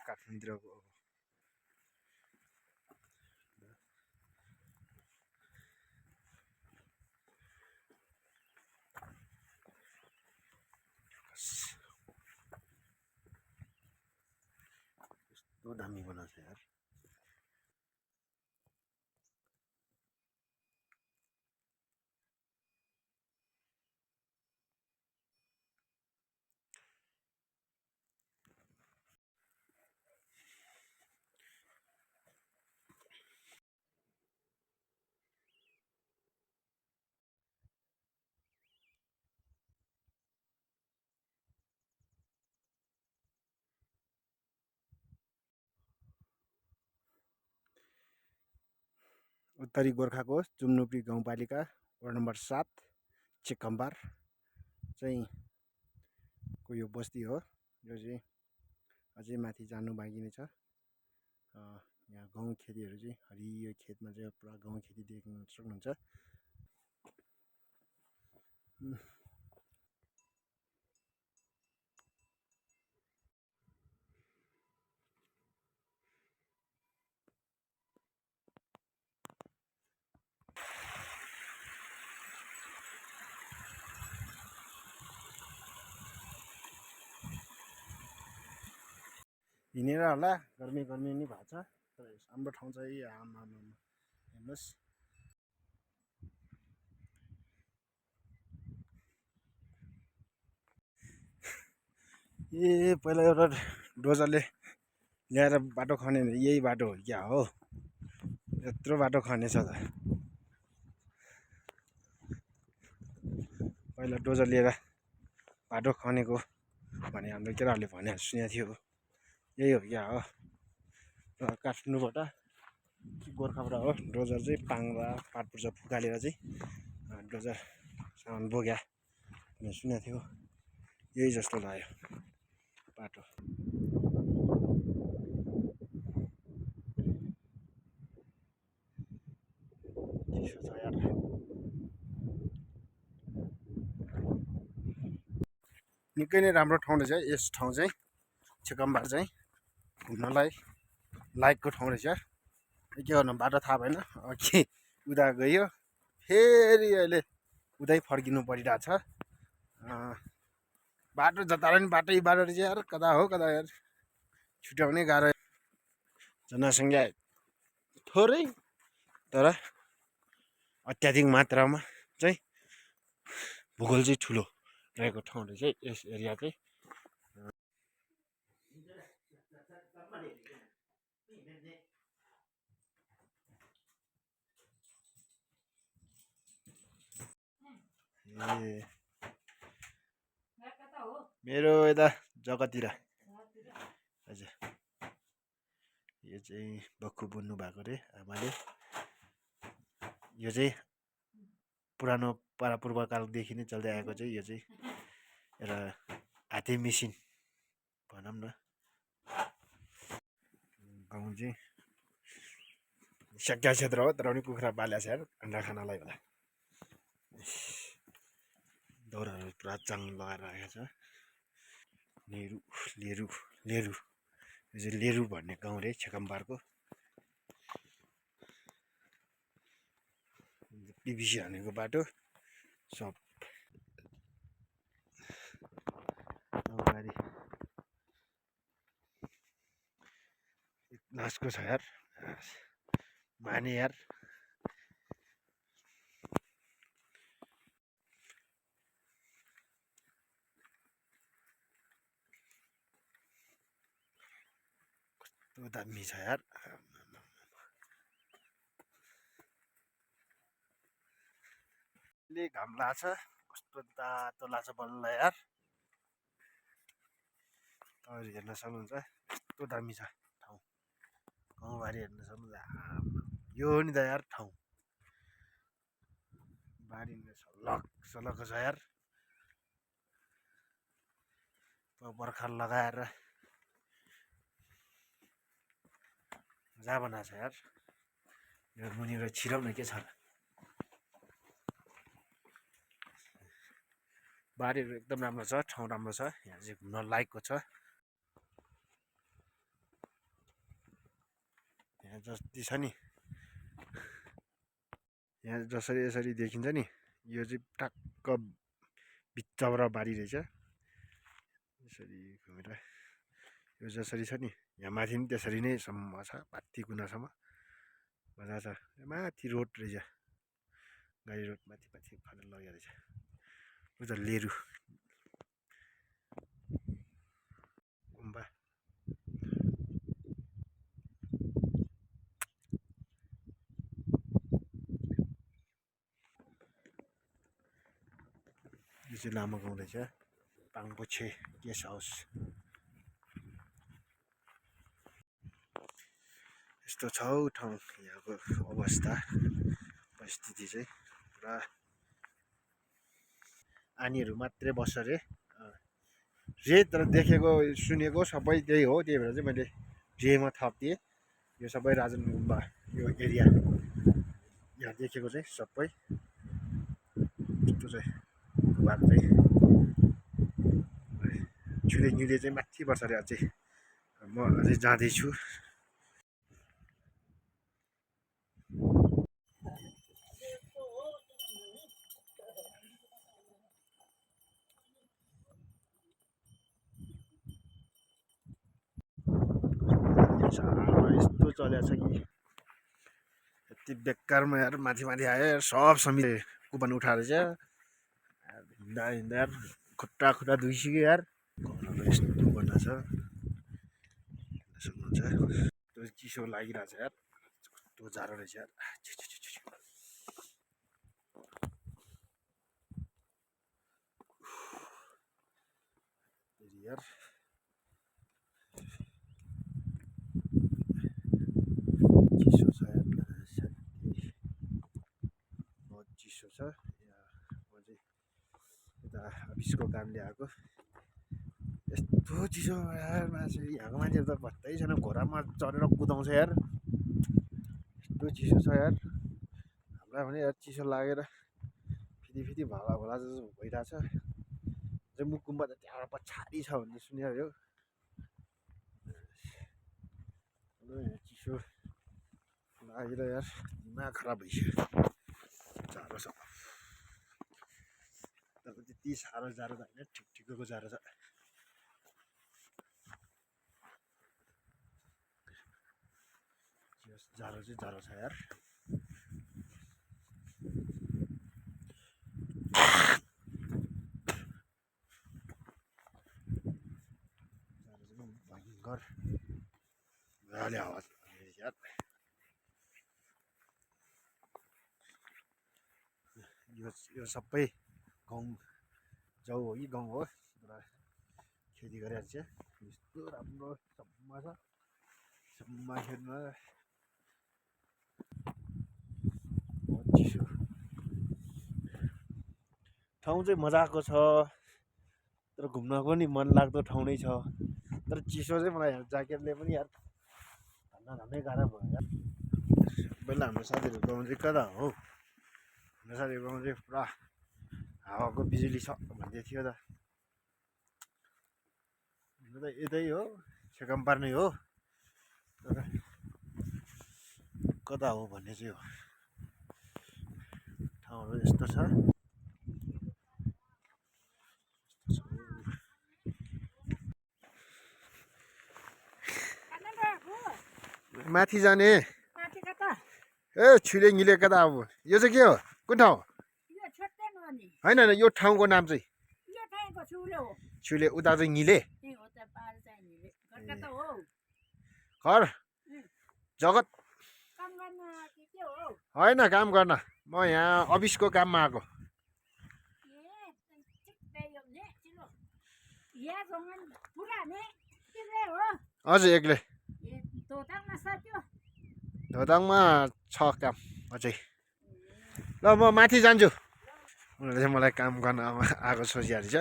काठमाडौँतिरको कस्तो दामी बनाउँछ यार। उत्तरी गोर्खाको जुम्नुपी गाउँपालिका वार्ड नम्बर 7 चिकम्बार चाहिँ को यो बस्ती हो। यो चाहिँ अझै माथि जानु बाँकी नै छ। यहाँ गहुँ खेतीहरू चाहिँ हरियो खेतमा चाहिँ पुरा गहुँ खेती देख्न सक्नुहुन्छ। हिँडेर होला गर्मी गर्मी नै भएको छ। तर हाम्रो ठाउँ चाहिँ आमा हेर्नुहोस्। ए पहिला एउटा डोजरले ल्याएर बाटो खन्यो भने यही बाटो हो क्या हो। यत्रो बाटो खनेछ त। पहिला डोजर लिएर बाटो खनेको भने हाम्रो केटाहरूले भने सुनेको थियो। यही हो क्या हो। र काठमाडौँबाट गोर्खाबाट हो डोजर चाहिँ पाङ्रा पाटपुर्जा फुकालेर चाहिँ डोजर सामान बोक्या भनेर सुनेको थियो। यही जस्तो लाग्यो बाटो। निकै नै राम्रो ठाउँ रहेछ यस ठाउँ चाहिँ। चिकम्बार चाहिँ घुम्नलाई लायकको ठाउँ रहेछ। के गर्नु बाटो थाहा भएन के उता गयो फेरि अहिले उतै फर्किनु परिरहेछ। बाटो जताले पनि बाटै बाटो रहेछ यार। कता हो कता यार छुट्याउनै गाह्रो। जनसङ्ख्या थोरै तर अत्याधिक मात्रामा चाहिँ भूगोल चाहिँ ठुलो रहेको ठाउँ रहेछ यस एरिया चाहिँ। ए मेरो यता जग्गातिर हजुर। यो चाहिँ बक्खु बुन्नु भएको रे आमाले। यो चाहिँ पुरानो परापूर्वकालदेखि नै चल्दै आएको चाहिँ यो चाहिँ एउटा हाते मेसिन भनौँ न। गाउँ चाहिँ स्याक्या क्षेत्र हो तर पनि कुखुरा पाल्या छ यार अन्डा खानलाई होला। दौराहरू पुरा चाङ लगाएर राखेको छ। लेरु लेरु लेरु यो चाहिँ लेरु भन्ने गाउँ रे चिकम्बारको। पिबिसी हानेको बाटो सब गाडी नासको छ यार माने यार। कस्तो दामी छ यार। घाम लाग्छ कस्तो तातो लाग्छ बल्ल यार। तपाईँहरू हेर्न सक्नुहुन्छ कस्तो दामी छ ठाउँ। गाउँबारी हेर्न सक्नुहुन्छ। यो हो नि त यार ठाउँ। बारी सलक सलक छ यार। बर्खा लगाएर मजा बनाएको छ यार। यो मुनिबाट छिराउन के छ र। बारीहरू एकदम राम्रो छ ठाउँ राम्रो छ। यहाँ चाहिँ घुम्न लायकको छ। यहाँ जति छ नि यहाँ जसरी यसरी देखिन्छ नि यो चाहिँ टक्क बिचबाट बारी रहेछ यसरी घुमेर यो जसरी छ नि यहाँ माथि पनि त्यसरी नै सम्म छ माथि कुनासम्म मजा छ माथि रोड रहेछ गाडी रोड माथि माथि खनेर लगेको रहेछ उता लेरु गुम्बा यो चाहिँ लामो गाउँ रहेछ पाङपोछे गेस्ट हाउस यस्तो छ हौ ठाउँ यहाँको अवस्था परिस्थिति चाहिँ पुरा आनीहरू मात्रै बस्छ अरे तर देखेको सुनेको सबै त्यही हो त्यही भएर चाहिँ मैले रेमा थपिदिएँ यो सबै राजन गुम्बा यो एरिया यहाँ देखेको चाहिँ सबै यस्तो चाहिँ भूभाग चाहिँ छुले चाहिँ माथि पर्छ अरे अझै म अझै जाँदैछु यस्तो चलेको छ कि यति बेकारमा यार माथि माथि आयो यार सब समिति कुपन उठाएर चाहिँ हिँड्दा हिँड्दा यार खुट्टा दुइसक्यो यार घरहरू यस्तो बनाएको छ सक्नुहुन्छ त्यो चिसो लागिरहेछ यार कस्तो जाडो रहेछ यार यार चिसो छ यार बहुत चिसो छ म चाहिँ यता अफिसको कामले आएको यस्तो चिसो यार मान्छे यहाँको मान्छेहरू त बत्तै छैन घोडामा चढेर कुदाउँछ यार यस्तो चिसो छ यार हामीलाई भने यार चिसो लागेर फेरि भला भला जस्तो भइरहेछ जम्मू गुम्बा त त्यहाँबाट पछाडि छ भन्ने सुनेको चिसो लागेर यार दिमाग खराब भइसक्यो जाडो छ तर त्यति साह्रो जाडो त होइन ठिकको जाडो छ जाडो चाहिँ जाडो छ यार भयङ्कर मजाले आवाज यार यो सबै गाउँ जाउ हो कि गाउँ हो खेती गरेर चाहिँ यस्तो राम्रो सम्म छ सम्म खेतमा चिसो ठाउँ चाहिँ मजाको छ तर घुम्नको नि मन लाग्दो ठाउँ नै छ तर चिसो चाहिँ मलाई ज्याकेटले पनि यार धन्नै गाह्रो भयो यार पहिला हाम्रो साथीहरू गाउँ चाहिँ कता हो हाम्रो साथीहरू गाउँ चाहिँ पुरा हावाको बिजुली छ भन्दै थियो त त यतै हो सेकम्पार नै हो तर कता हो भन्ने चाहिँ हो ठाउँहरू यस्तो छ माथि जाने ए छिलेङ्गिले कता अब यो चाहिँ के हो कुन ठाउँ होइन यो ठाउँको नाम चाहिँ छिले उता चाहिँ ङिले घर जगत होइन काम गर्न म यहाँ अफिसको काममा आएको हजुर एक्लै धोताङमा छ काम अझै ल म माथि जान्छु उनीहरूले चाहिँ मलाई काम गर्न आएको सोचिहाल्छ